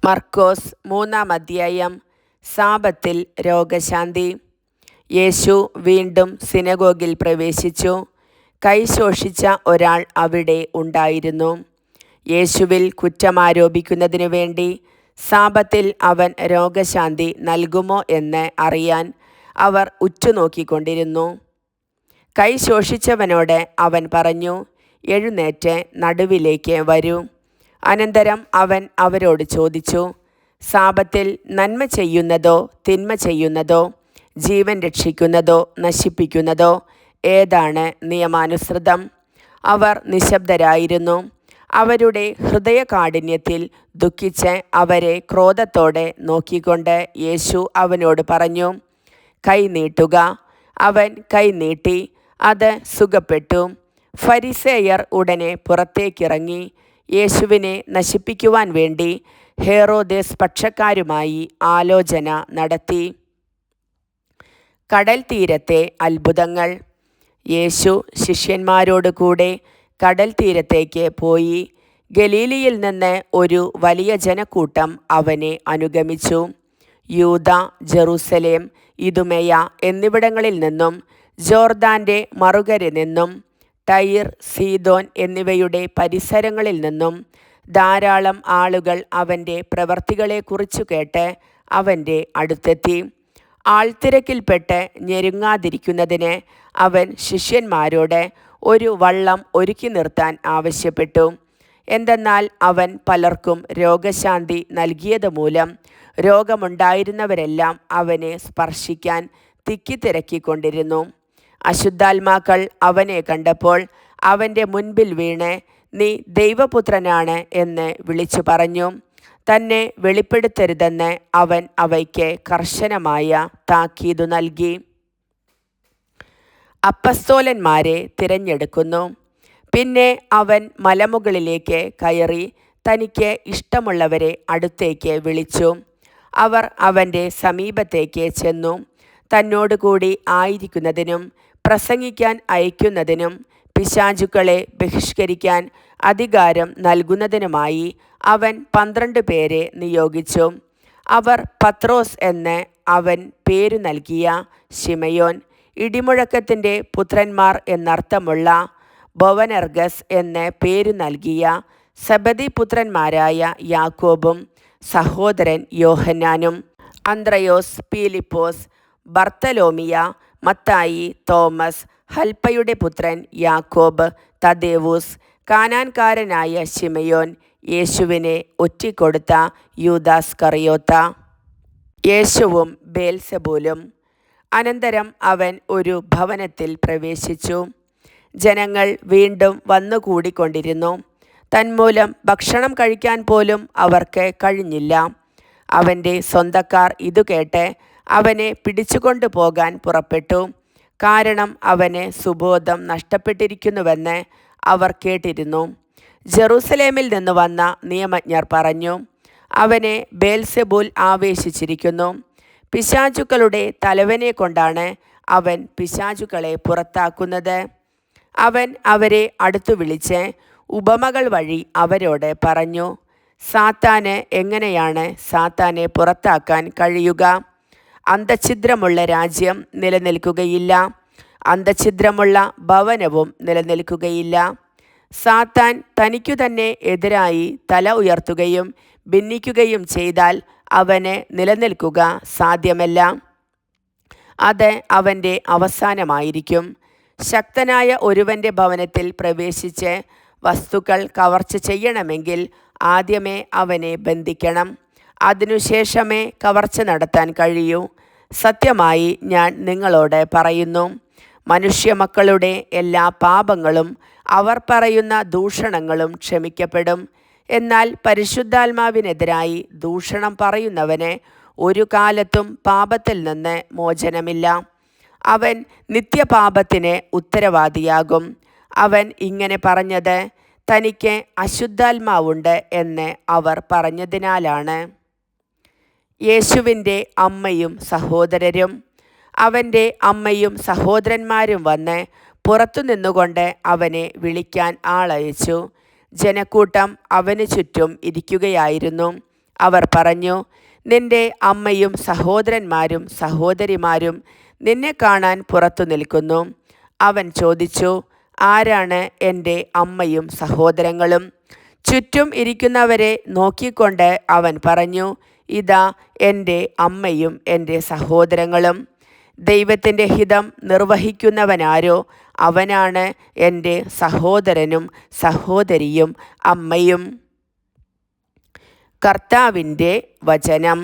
മർക്കോസ് 3-ാം അധ്യായം. സാബത്തിൽ രോഗശാന്തി. യേശു വീണ്ടും സിനഗോഗിൽ പ്രവേശിച്ചു. കൈ ശോഷിച്ച ഒരാൾ അവിടെ ഉണ്ടായിരുന്നു. യേശുവിൽ കുറ്റമാരോപിക്കുന്നതിനു വേണ്ടി സാബത്തിൽ അവൻ രോഗശാന്തി നൽകുമോ എന്ന് അറിയാൻ അവർ ഉറ്റുനോക്കിക്കൊണ്ടിരുന്നു. കൈ ശോഷിച്ചവനോട് അവൻ പറഞ്ഞു, എഴുന്നേറ്റ് നടുവിലേക്ക് വരൂ. അനന്തരം അവൻ അവരോട് ചോദിച്ചു, സാബത്തിൽ നന്മ ചെയ്യുന്നതോ തിന്മ ചെയ്യുന്നതോ, ജീവൻ രക്ഷിക്കുന്നതോ നശിപ്പിക്കുന്നതോ ഏതാണ് നിയമാനുസൃതം? അവർ നിശബ്ദരായിരുന്നു. അവരുടെ ഹൃദയകാഠിന്യത്തിൽ ദുഃഖിച്ച് അവരെ ക്രോധത്തോടെ നോക്കിക്കൊണ്ട് യേശു അവനോട് പറഞ്ഞു, കൈ നീട്ടുക. അവൻ കൈ നീട്ടി, അത് സുഖപ്പെട്ടു. ഫരിസേയർ ഉടനെ പുറത്തേക്കിറങ്ങി യേശുവിനെ നശിപ്പിക്കുവാൻ വേണ്ടി ഹേറോദേസ് പക്ഷക്കാരുമായി ആലോചന നടത്തി. കടൽ തീരത്തെ അത്ഭുതങ്ങൾ. യേശു ശിഷ്യന്മാരോട് കൂടെ കടൽ തീരത്തേക്ക് പോയി. ഗലീലിയിൽ നിന്ന് ഒരു വലിയ ജനക്കൂട്ടം അവനെ അനുഗമിച്ചു. യൂദ, ജെറുസലേം, ഇദുമയ എന്നിവിടങ്ങളിൽ നിന്നും, ജോർദാൻ്റെ മറുകരയിൽ നിന്നും, ടൈർ, സീദോൻ എന്നിവയുടെ പരിസരങ്ങളിൽ നിന്നും ധാരാളം ആളുകൾ അവൻ്റെ പ്രവർത്തികളെക്കുറിച്ചു കേട്ട് അവൻ്റെ അടുത്തെത്തി. ആൾത്തിരക്കിൽപ്പെട്ട് ഞെരുങ്ങാതിരിക്കുന്നതിന് അവൻ ശിഷ്യന്മാരോട് ഒരു വള്ളം ഒരുക്കി നിർത്താൻ ആവശ്യപ്പെട്ടു. എന്തെന്നാൽ അവൻ പലർക്കും രോഗശാന്തി നൽകിയത് മൂലം രോഗമുണ്ടായിരുന്നവരെല്ലാം അവനെ സ്പർശിക്കാൻ തിക്കിത്തിരക്കിക്കൊണ്ടിരുന്നു. അശുദ്ധാത്മാക്കൾ അവനെ കണ്ടപ്പോൾ അവൻ്റെ മുൻപിൽ വീണ്, നീ ദൈവപുത്രനാണ് എന്ന് വിളിച്ചു പറഞ്ഞു. തന്നെ വെളിപ്പെടുത്തരുതെന്ന് അവൻ അവയ്ക്ക് കർശനമായ താക്കീതു നൽകി. അപ്പസ്തോലന്മാരെ തിരഞ്ഞെടുക്കുന്നു. പിന്നെ അവൻ മലമുകളിലേക്ക് കയറി തനിക്ക് ഇഷ്ടമുള്ളവരെ അടുത്തേക്ക് വിളിച്ചു. അവർ അവൻ്റെ സമീപത്തേക്ക് ചെന്നു. തന്നോടുകൂടി ആയിരിക്കുന്നതിനും പ്രസംഗിക്കാൻ അയക്കുന്നതിനും പിശാചുക്കളെ ബഹിഷ്കരിക്കാൻ അധികാരം നൽകുന്നതിനുമായി അവൻ 12 പേരെ നിയോഗിച്ചു. അവർ പത്രോസ് എന്ന് അവൻ പേരു നൽകിയ ശിമയോൻ, ഇടിമുഴക്കത്തിൻ്റെ പുത്രന്മാർ എന്നർത്ഥമുള്ള ബൊവനർഗസ് എന്ന് പേരു നൽകിയ സെബദി പുത്രന്മാരായ യാക്കോബും സഹോദരൻ യോഹന്നാനും, അന്ത്രയോസ്, പീലിപ്പോസ്, ബർത്തലോമിയ, മത്തായി, തോമസ്, ഹൽപ്പയുടെ പുത്രൻ യാക്കോബ്, തദേവൂസ്, കാനാൻകാരനായ ശിമയോൻ, യേശുവിനെ ഒറ്റിക്കൊടുത്ത യൂദാസ്കറിയോത്ത, യേശുവും ബേൽസെബൂലും. അനന്തരം അവൻ ഒരു ഭവനത്തിൽ പ്രവേശിച്ചു. ജനങ്ങൾ വീണ്ടും വന്നുകൂടിക്കൊണ്ടിരുന്നു. തന്മൂലം ഭക്ഷണം കഴിക്കാൻ പോലും അവർക്ക് കഴിഞ്ഞില്ല. അവൻ്റെ സ്വന്തക്കാർ ഇതു കേട്ട് അവനെ പിടിച്ചുകൊണ്ടു പോകാൻ പുറപ്പെട്ടു. കാരണം അവന് സുബോധം നഷ്ടപ്പെട്ടിരിക്കുന്നുവെന്ന് അവർ കേട്ടിരുന്നു. ജെറൂസലേമിൽ നിന്ന് വന്ന നിയമജ്ഞർ പറഞ്ഞു, അവനെ ബേൽസെബൂൽ ആവേശിച്ചിരിക്കുന്നു. പിശാചുക്കളുടെ തലവനെ കൊണ്ടാണ് അവൻ പിശാചുക്കളെ പുറത്താക്കുന്നത്. അവൻ അവരെ അടുത്തു വിളിച്ച് ഉപമകൾ വഴി അവരോട് പറഞ്ഞു, സാത്താന് എങ്ങനെയാണ് സാത്താനെ പുറത്താക്കാൻ കഴിയുക? അന്തഛിദ്രമുള്ള രാജ്യം നിലനിൽക്കുകയില്ല, അന്തഛിദ്രമുള്ള ഭവനവും നിലനിൽക്കുകയില്ല. സാത്താൻ തനിക്കു തന്നെ എതിരായി തല ഉയർത്തുകയും ഭിന്നിക്കുകയും ചെയ്താൽ അവന് നിലനിൽക്കുക സാധ്യമല്ല. അത് അവൻ്റെ അവസാനമായിരിക്കും. ശക്തനായ ഒരുവൻ്റെ ഭവനത്തിൽ പ്രവേശിച്ച് വസ്തുക്കൾ കവർച്ച ചെയ്യണമെങ്കിൽ ആദ്യമേ അവനെ ബന്ധിക്കണം. അതിനുശേഷമേ കവർച്ച നടത്താൻ കഴിയൂ. സത്യമായി ഞാൻ നിങ്ങളോട് പറയുന്നു, മനുഷ്യമക്കളുടെ എല്ലാ പാപങ്ങളും അവർ പറയുന്ന ദൂഷണങ്ങളും ക്ഷമിക്കപ്പെടും. എന്നാൽ പരിശുദ്ധാത്മാവിനെതിരായി ദൂഷണം പറയുന്നവന് ഒരു കാലത്തും പാപത്തിൽ നിന്ന് മോചനമില്ല. അവൻ നിത്യപാപത്തിന് ഉത്തരവാദിയാകും. അവൻ ഇങ്ങനെ പറഞ്ഞത് തനിക്ക് അശുദ്ധാത്മാവുണ്ട് എന്ന് അവർ പറഞ്ഞതിനാലാണ്. യേശുവിൻ്റെ അമ്മയും സഹോദരരും. അവൻ്റെ അമ്മയും സഹോദരന്മാരും വന്ന് പുറത്തു നിന്നുകൊണ്ട് അവനെ വിളിക്കാൻ ആളയച്ചു. ജനക്കൂട്ടം അവന് ചുറ്റും ഇരിക്കുകയായിരുന്നു. അവർ പറഞ്ഞു, നിന്റെ അമ്മയും സഹോദരന്മാരും സഹോദരിമാരും നിന്നെ കാണാൻ പുറത്തു നിൽക്കുന്നു. അവൻ ചോദിച്ചു, ആരാണ് എൻ്റെ അമ്മയും സഹോദരങ്ങളും? ചുറ്റും ഇരിക്കുന്നവരെ നോക്കിക്കൊണ്ട് അവൻ പറഞ്ഞു, ഇതാ എൻ്റെ അമ്മയും എൻ്റെ സഹോദരങ്ങളും. ദൈവത്തിൻ്റെ ഹിതം നിർവഹിക്കുന്നവനാരോ അവനാണ് എൻ്റെ സഹോദരനും സഹോദരിയും അമ്മയും. കർത്താവിൻ്റെ വചനം.